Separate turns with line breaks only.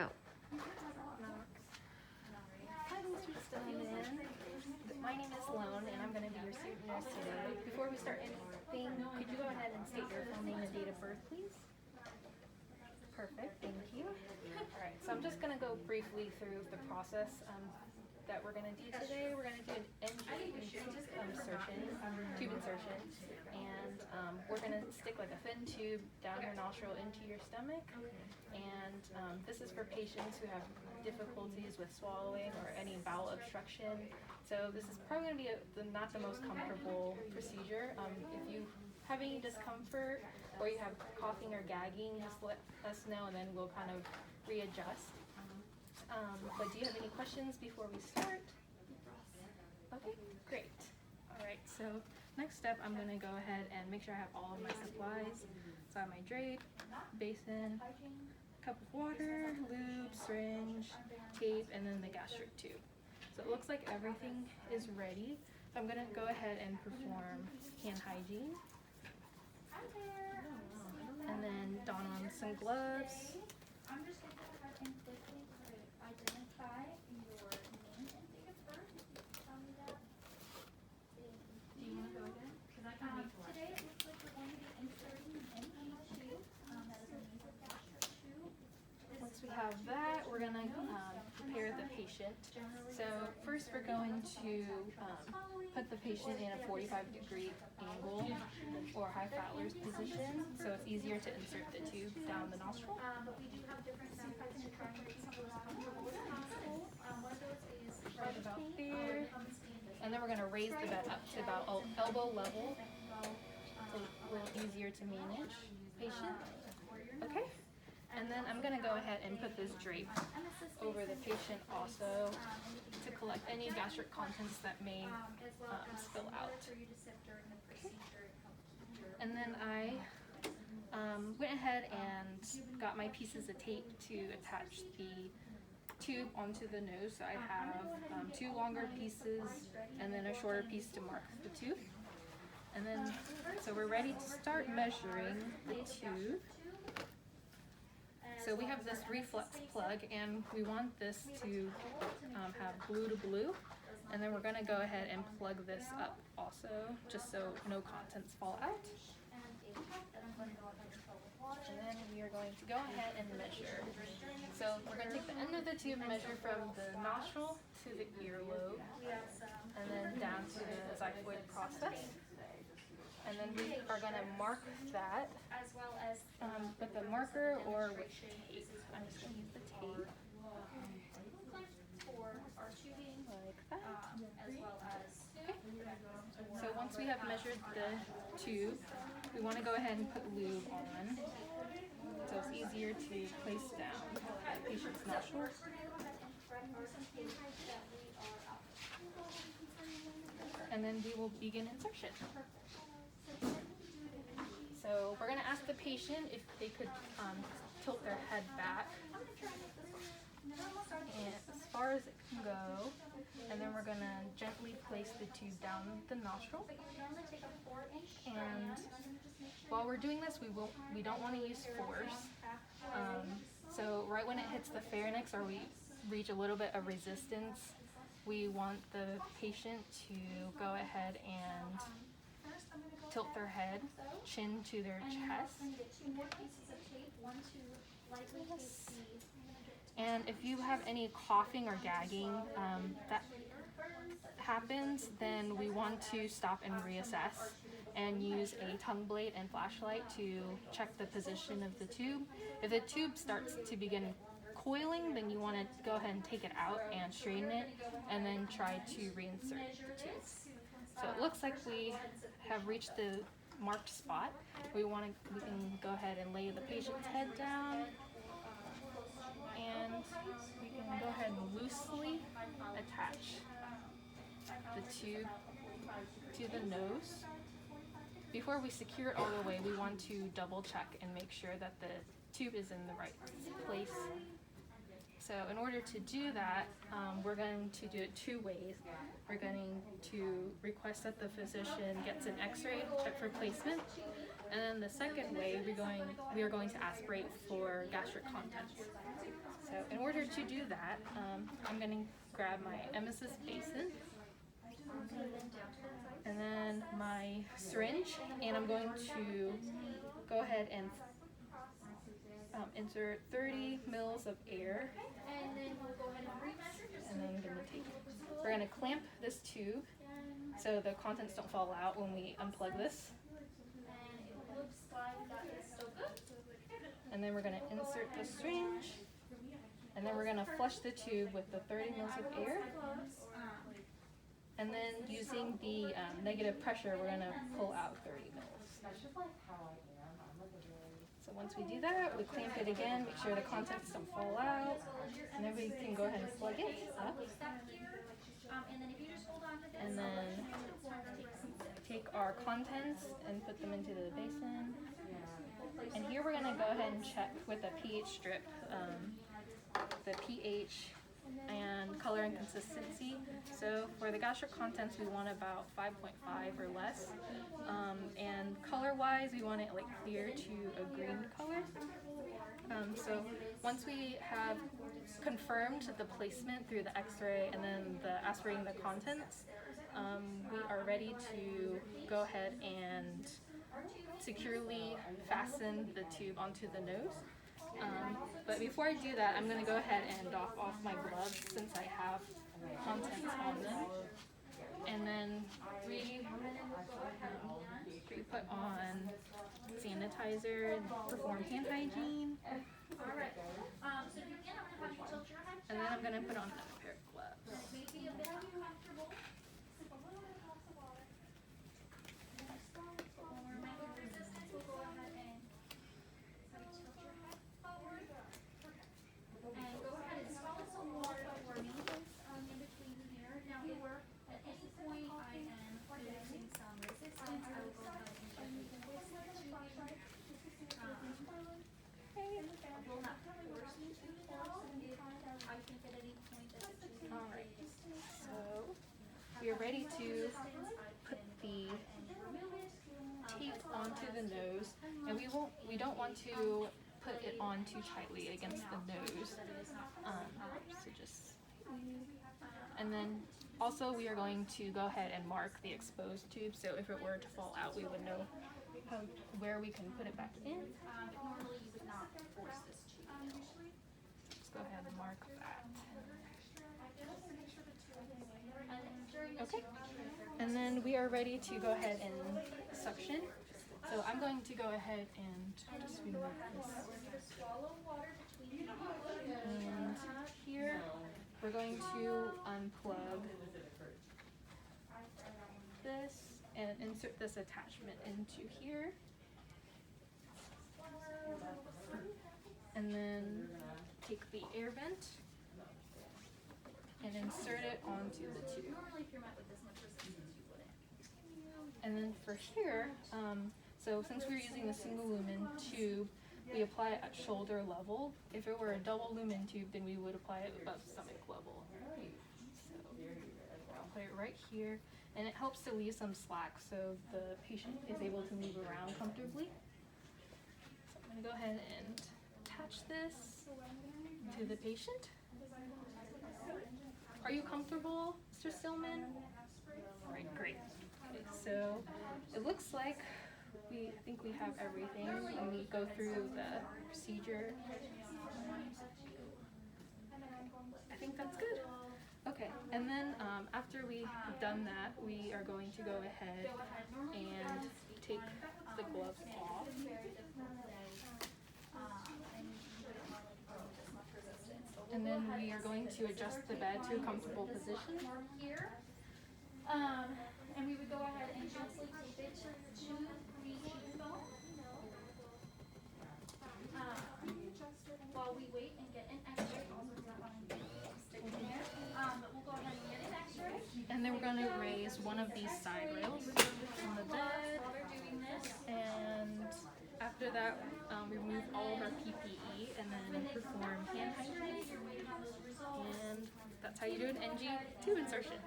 Go.
Hi, Mr. Stoneman. My name is Sloan, and I'm going to be your student nurse today. Before we start anything, could you go ahead and state your full name and date of birth, please? Perfect, thank you. All right, so I'm just going to go briefly through the process that we're going to do today. We're going to do an NG insertion, tube insertion, and we're going to stick like a thin tube down your nostril into your stomach. And this is for patients who have difficulties with swallowing or any bowel obstruction. So this is probably going to be not the most comfortable procedure. If you have any discomfort or you have coughing or gagging, just let us know and then we'll kind of readjust. But do you have any questions before we start? Okay, great. All right, so next step, I'm going to go ahead and make sure I have all of my supplies. So I have my drape, basin, cup of water, lube, syringe, tape, and then the gastric tube. So it looks like everything is ready. So I'm going to go ahead and perform hand hygiene. And then don on some gloves.
I'm just going to go ahead and quickly identify your name and date of birth. If you could tell me that.
Do you want to go again? Because I can
Today it looks like we're going to be inserting an NG tube. That is a nasal gastric tube.
Once we have that, we're going to prepare the patient. So first we're going to put the patient in a 45-degree angle or high Fowler's position, so it's easier to insert the tube down the nostril.
But we do have different methods to try and make some of those comfortable as possible. One of those is
Right about there. And then we're going to raise the bed up to about elbow level, so a little easier to manage patient. Okay. And then I'm going to go ahead and put this drape over the patient also to collect any gastric contents that may spill out. And then I went ahead and got my pieces of tape to attach the tube onto the nose. So I have two longer pieces and then a shorter piece to mark the tube. And then, so we're ready to start measuring the tube. So we have this reflex plug and we want this to have blue to blue, and then we're going to go ahead and plug this up also just so no contents fall out. And then we are going to go ahead and measure. So we're going to take the end of the tube and measure from the nostril to the earlobe and then down to the xiphoid process. And then we are going to mark that with a marker or with tape. I'm just going to use the tape. Like that. Okay. So once we have measured the tube, we want to go ahead and put lube on so it's easier to place down the patient's nostril. And then we will begin insertion. So we're going to ask the patient if they could tilt their head back and as far as it can go, and then we're going to gently place the tube down the nostril. And while we're doing this, we don't want to use force. So right when it hits the pharynx or we reach a little bit of resistance, we want the patient to go ahead and tilt their head, chin to their chest. And if you have any coughing or gagging that happens, then we want to stop and reassess and use a tongue blade and flashlight to check the position of the tube. If the tube starts to begin coiling, then you want to go ahead and take it out and straighten it and then try to reinsert the tube. So it looks like we have reached the marked spot. We can go ahead and lay the patient's head down, and we can go ahead and loosely attach the tube to the nose. Before we secure it all the way, we want to double check and make sure that the tube is in the right place. So in order to do that, we're going to do it two ways. We're going to request that the physician gets an x-ray, check for placement, and then the second way, we are going to aspirate for gastric contents. So in to do that, I'm going to grab my emesis basin and then my syringe, and I'm going to go ahead and insert 30 mils of air,
And then we'll go ahead and remeasure.
and then we're going to clamp this tube so the contents don't fall out when we unplug this.
And it looks like that is so good.
And then we're going to insert the syringe, and then we're going to flush the tube with the 30 mils of air. And then using the negative pressure, we're going to pull out 30 mils. So once we do that, we clamp it again, make sure the contents don't fall out, and then we can go ahead and plug it up. And then take our contents and put them into the basin. And here we're going to go ahead and check with a pH strip, the pH and color and consistency. So for the gastric contents, we want about 5.5 or less. And color-wise, we want it like clear to a green color. So once we have confirmed the placement through the x-ray and then the aspirating the contents, we are ready to go ahead and securely fasten the tube onto the nose. But before I do that, I'm going to go ahead and doff off my gloves since I have contents on them. And then we put on sanitizer, perform hand hygiene.
Alright. So to begin, I'm going to have you tilt your head.
And then I'm going to put on another pair of gloves.
Maybe a bit uncomfortable. Sip a little bit of glass of water. When we're making resistance, we'll go ahead and tilt your head forward. And go ahead and swallow some water for me in between here. Now, if at any point I am producing some resistance, I will go ahead and gently twist the tube. Will not force me to fall if I think at any point that the tube
Alright, so we are ready to put the tape onto the nose, and we don't want to put it on too tightly against the nose. So just, and then also we are going to go ahead and mark the exposed tube, so if it were to fall out, we would know where we can put it back in.
Normally you would not force this tube.
Let's go ahead and mark that.
Okay.
And then we are ready to go ahead and suction. So I'm going to go ahead and just remove this. And here we're going to unplug this and insert this attachment into here. And then take the air vent and insert it onto the tube.
Normally if you're met with this much resistance, you wouldn't.
And then for here, so since we're using a single lumen tube, we apply it at shoulder level. If it were a double lumen tube, then we would apply it above stomach level. So I'll put it right here, and it helps to leave some slack so the patient is able to move around comfortably. So I'm going to go ahead and attach this to the patient. Are you comfortable, Mr. Stillman? All right, great. Okay, so it looks like I think we have everything when we go through the procedure. I think that's good. Okay, and then after we have done that, we are going to go ahead and take the gloves off. And then we are going to adjust the bed to a comfortable position.
Here. And we would go ahead and gently tape it to the cheekbone. While we wait and get an x-ray, also does not want to stick in there. But we'll go ahead and get an x-ray.
And then we're going to raise one of these side rails on the bed.
While they're doing this.
And after that, we remove all of our PPE and then perform hand hygiene. And that's how you do an NG tube insertion.